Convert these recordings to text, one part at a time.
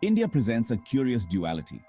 India presents a curious duality.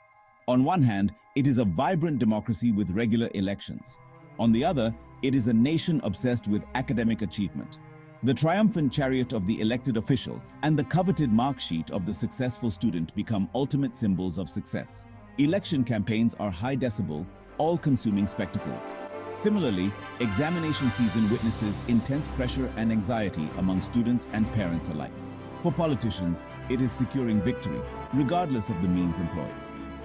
On one hand, it is a vibrant democracy with regular elections. On the other, it is a nation obsessed with academic achievement. The triumphant chariot of the elected official and the coveted mark sheet of the successful student become ultimate symbols of success. Election campaigns are high decibel, all-consuming spectacles. Similarly, examination season witnesses intense pressure and anxiety among students and parents alike. For politicians, it is securing victory, regardless of the means employed.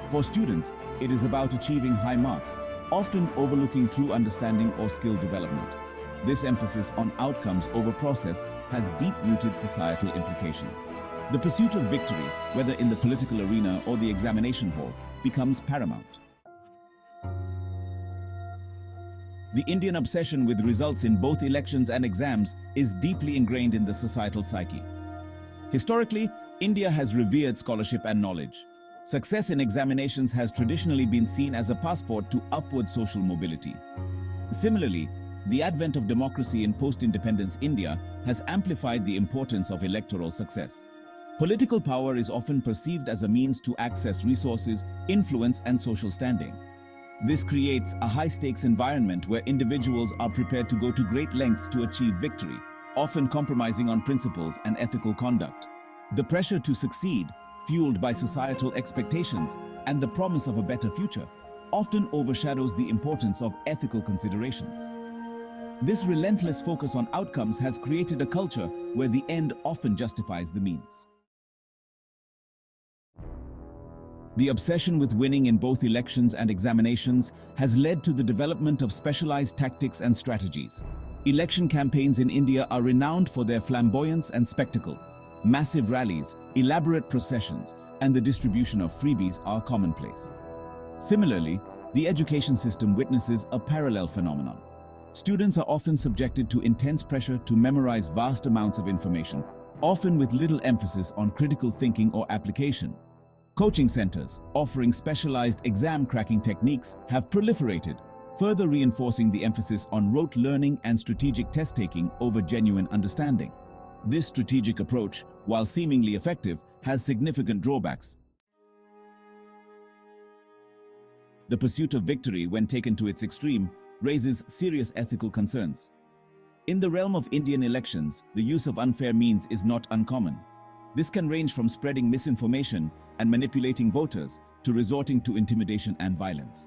For students, it is about achieving high marks, often overlooking true understanding or skill development. This emphasis on outcomes over process has deep-rooted societal implications. The pursuit of victory, whether in the political arena or the examination hall, becomes paramount. The Indian obsession with results in both elections and exams is deeply ingrained in the societal psyche. Historically, India has revered scholarship and knowledge. Success in examinations has traditionally been seen as a passport to upward social mobility. Similarly, the advent of democracy in post-independence India has amplified the importance of electoral success. Political power is often perceived as a means to access resources, influence, and social standing. This creates a high-stakes environment where individuals are prepared to go to great lengths to achieve victory, often compromising on principles and ethical conduct. The pressure to succeed, fueled by societal expectations and the promise of a better future, often overshadows the importance of ethical considerations. This relentless focus on outcomes has created a culture where the end often justifies the means. The obsession with winning in both elections and examinations has led to the development of specialized tactics and strategies. Election campaigns in India are renowned for their flamboyance and spectacle. Massive rallies, elaborate processions, and the distribution of freebies are commonplace. Similarly, the education system witnesses a parallel phenomenon. Students are often subjected to intense pressure to memorize vast amounts of information, often with little emphasis on critical thinking or application. Coaching centers, offering specialized exam cracking techniques, have proliferated, further reinforcing the emphasis on rote learning and strategic test-taking over genuine understanding. This strategic approach, while seemingly effective, has significant drawbacks. The pursuit of victory, when taken to its extreme, raises serious ethical concerns. In the realm of Indian elections, the use of unfair means is not uncommon. This can range from spreading misinformation and manipulating voters to resorting to intimidation and violence.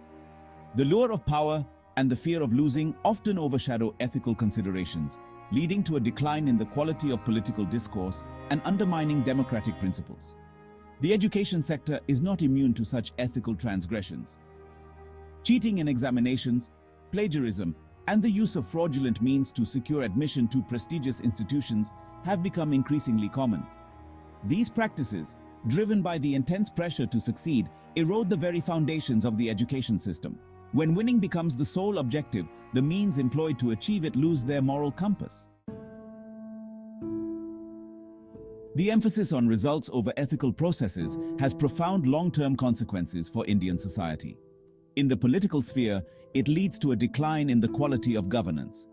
The lure of power and the fear of losing often overshadow ethical considerations, leading to a decline in the quality of political discourse and undermining democratic principles. The education sector is not immune to such ethical transgressions. Cheating in examinations, plagiarism, and the use of fraudulent means to secure admission to prestigious institutions have become increasingly common. These practices, driven by the intense pressure to succeed, erode the very foundations of the education system. When winning becomes the sole objective, the means employed to achieve it lose their moral compass. The emphasis on results over ethical processes has profound long-term consequences for Indian society. In the political sphere, it leads to a decline in the quality of governance.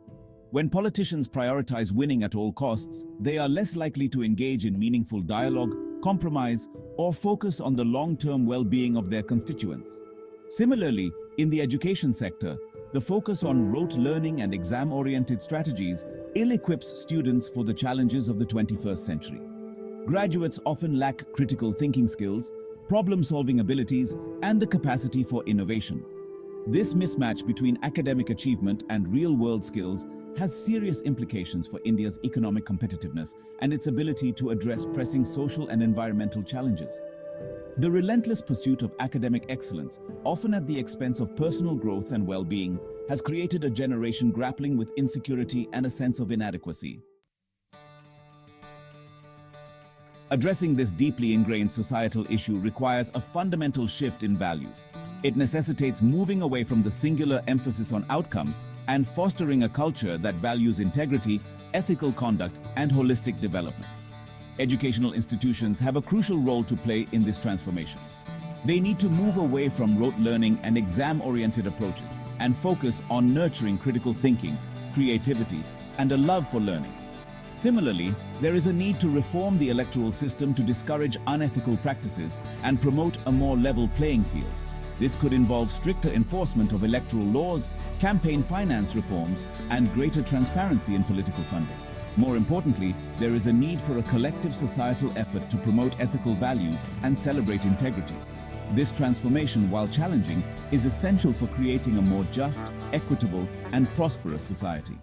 When politicians prioritize winning at all costs, they are less likely to engage in meaningful dialogue, compromise, or focus on the long-term well-being of their constituents. Similarly, in the education sector, the focus on rote learning and exam-oriented strategies ill-equips students for the challenges of the 21st century. Graduates often lack critical thinking skills, problem-solving abilities, and the capacity for innovation. This mismatch between academic achievement and real-world skills has serious implications for India's economic competitiveness and its ability to address pressing social and environmental challenges. The relentless pursuit of academic excellence, often at the expense of personal growth and well-being, has created a generation grappling with insecurity and a sense of inadequacy. Addressing this deeply ingrained societal issue requires a fundamental shift in values. It necessitates moving away from the singular emphasis on outcomes and fostering a culture that values integrity, ethical conduct, and holistic development. Educational institutions have a crucial role to play in this transformation. They need to move away from rote learning and exam-oriented approaches and focus on nurturing critical thinking, creativity, and a love for learning. Similarly, there is a need to reform the electoral system to discourage unethical practices and promote a more level playing field. This could involve stricter enforcement of electoral laws, campaign finance reforms, and greater transparency in political funding. More importantly, there is a need for a collective societal effort to promote ethical values and celebrate integrity. This transformation, while challenging, is essential for creating a more just, equitable, and prosperous society.